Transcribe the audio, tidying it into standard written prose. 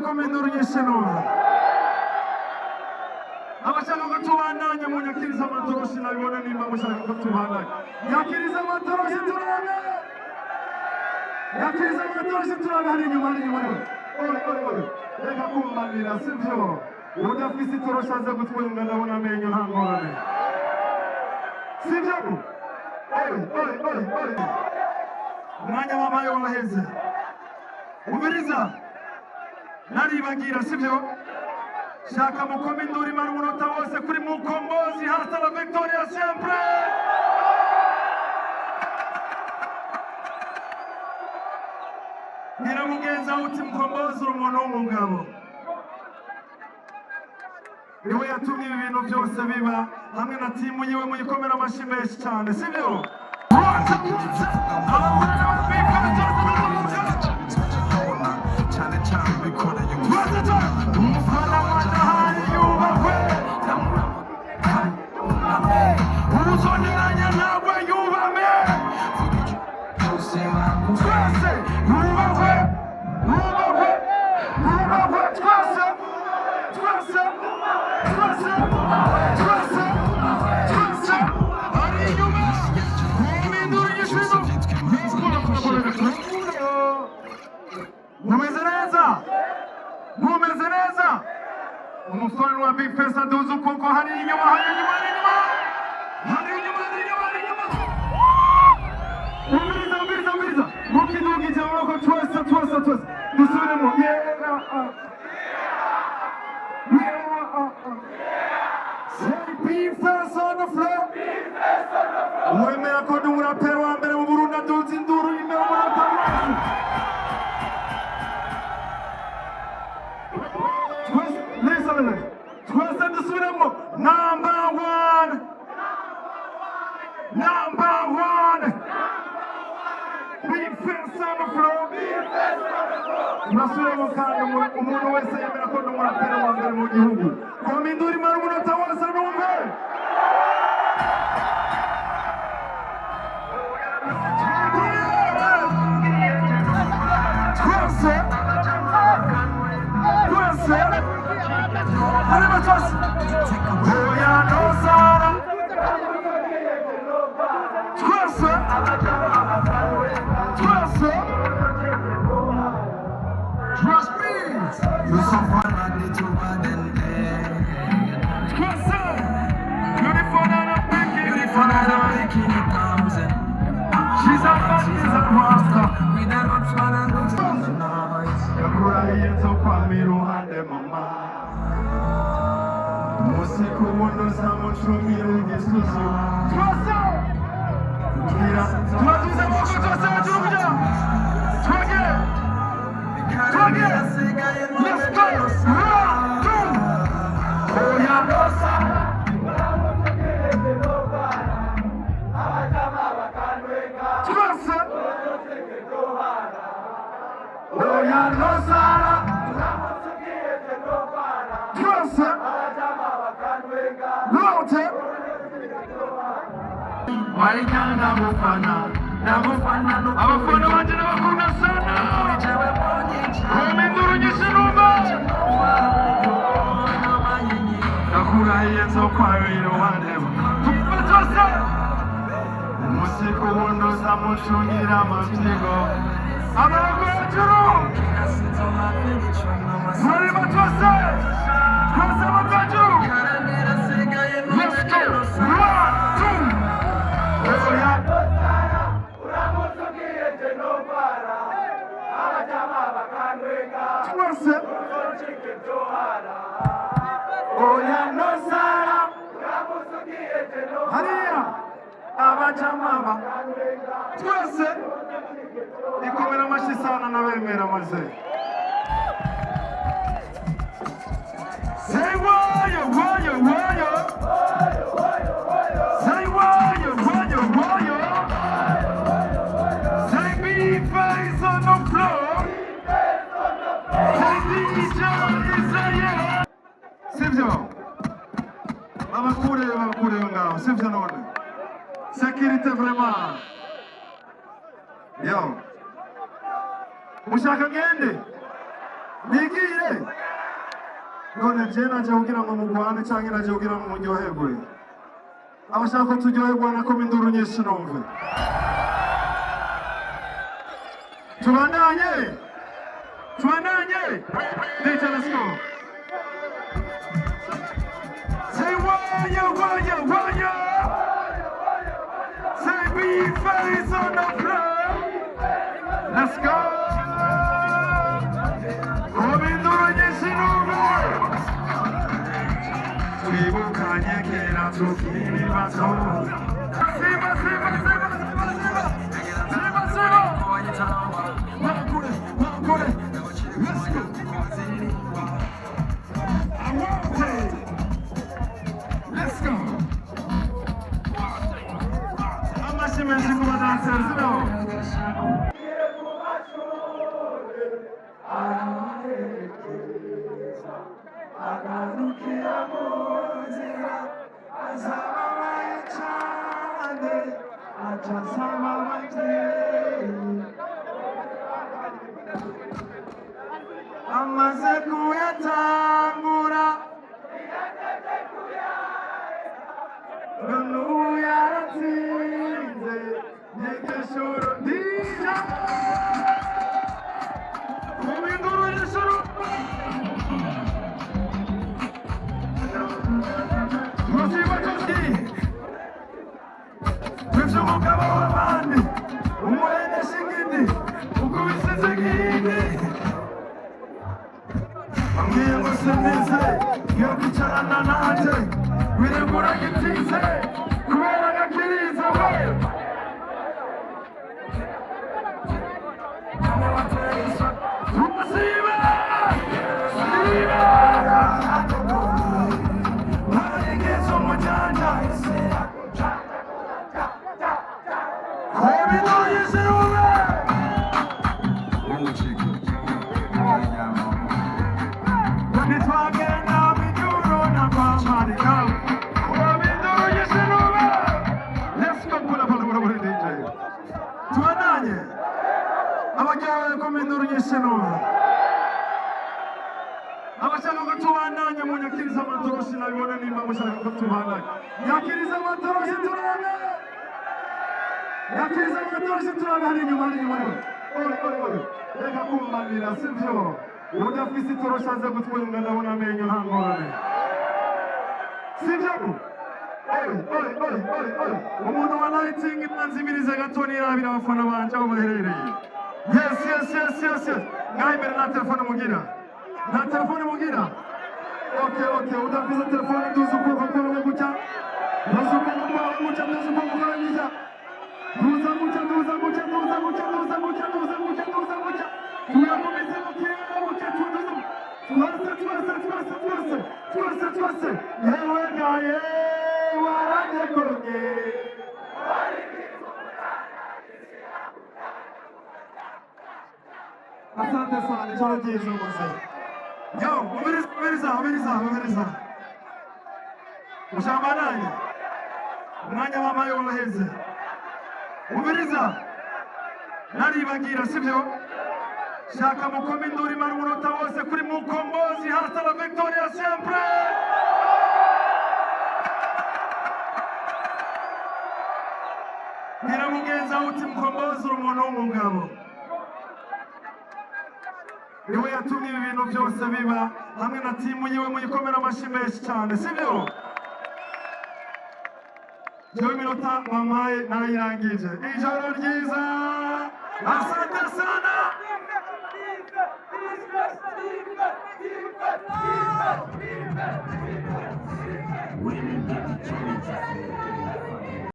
komenduru nyesheno abashaka ko tubandanya mu nyakiriza amatoroshi nabibona nimba mushaka ko tubandanya nyakiriza amatoroshi turabe yakiriza amatoroshi turabe hari inyuma oye reka kumbanira sivyo udafise itoroshi aza gutwenga ndabona amenyo nta ngorane sivyo oye umwanya wabaye waheze ubiriza naribagira sivyo shaka mukome induru imara umunota wose kuri Mukombozi hasta la victoria siempre ngira mugenza uti Mukombozi umuntu w'umugabo niwe yatumye ibi bintu byose biba hamwe na timu yiwe muyikomera amashyi menshi cyane sibyo mumeze neza umufana wa Big Face aduze ukuboko hari inyuma umiriza mukidugije amaboko twese dusubiremo Big Face on the floor wemera ko ndi umuraperi wa mbere mu Burundi aduze induru imbere umunota twese dusubiremo number one Big Face on the floor turasubiremo kandi umuntu wese yemera ko ndi umuraperi wa mbere mu gihugu koma induru imara umunota wose numve Trust me, you're so fun, I need to run in there. Beautiful and I'm making it thousand. She's a master. We never try to lose the noise. You're crying so far, me don't have them, mama. Musiku mundo samuchumire ngisusu. Twasa! Tuwajuze moko twasa wajuruja! Twage! Let's go! Run! Oya nosa! Twasa! Oya nosa! Twasa! Lote Walikana namufana abafana banje n'abakunda sana komenduru nyisirumba nakurahiye nzokwabira wandeba tupatose umusiko wundi uzamucungira amabyigo amaboko hejuru muri batose twese amabwaju let's go 1, 2 Oya no sara hariya abajamaba twese ikomera amashyi sana n'abemera maze say wayo say wayo say Big Face on the floor say DJ Israel sivyo babakure ngaho sivyo none sécurité vraiment yo mushaka ngende Nigire. None je naje kugira ngo mugwane canke naje kugira ngo muryoherwe. Abashaka ko turyoherwa na koma induru nyinshi numve. Tubandanye. DJ, let's go. Say wanya. Say be face on the floor. Let's go. Koma induru nyinshi numve. Twibukanye kera tukiri bato. Siba. Let's go. I want it. Let's go. Amashimwe kuba dancers no. Amaze kuyatangura Nubu yaratsinze Nyegeshuru ndija Kubinduru yeshuru Masiba Toski Twivye umugabo w'abandi Umurende shingindi Ukubisize gihindi Ambwiye ngo sineze yo kwicarana nanje wiregura gitize kubera gakiriza we Siba Marigezo mujanja Kobido yisiruwe Abashaka ko tubandanya mu nyakiriza amatoroshi nabibona nimba mushaka ko tubandanya nyakiriza amatoroshi turabe hari inyuma reka kumbanira sivyo udafise itoroshi aze gutwenga ndabona amenyo nta ngorane sivyo umuntu wa lighting imanzimirize gato nirabira abafana banje aho baherereye yes ngaho imbere nta telefone mugira okay udafise telefone duza ukuboko kwawe gutya duza tuyakomeze twese yewe gaye waranyekonye asante sana ijoro ryiza rwose yo umiriza ushambanaye umwanya w'amayo waheze umiriza naribagira sibyo shaka mukoma induru imara umunota wose kuri mukombozi hasta la victoria siempre Niramugenza uti mukombozi uri umuntu w'umugabo niwe yatumye ibi bintu byose biba hamwe na timu yiwe muyikomera amashyi menshi cyane sibyo jewe iminota wampaye narayirangije ijoro ryiza asante sana